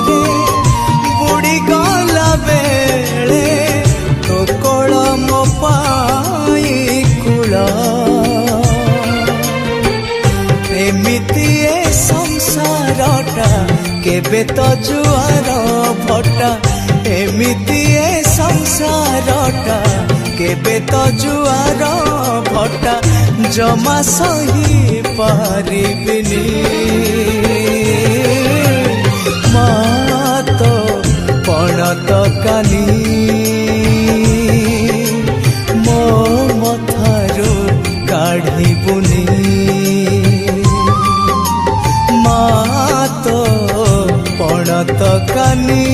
रे बुड़ी गला बेले तो कोल मो पाई कूल एमिति ए संसारटा केबे तो जुआर भटा एमिति ए संसारटा केबे तो जुआर भटा जमा सही पारिबिनी मात पणत कानी मो मथारू काढ़िबुनी मात पणत कानी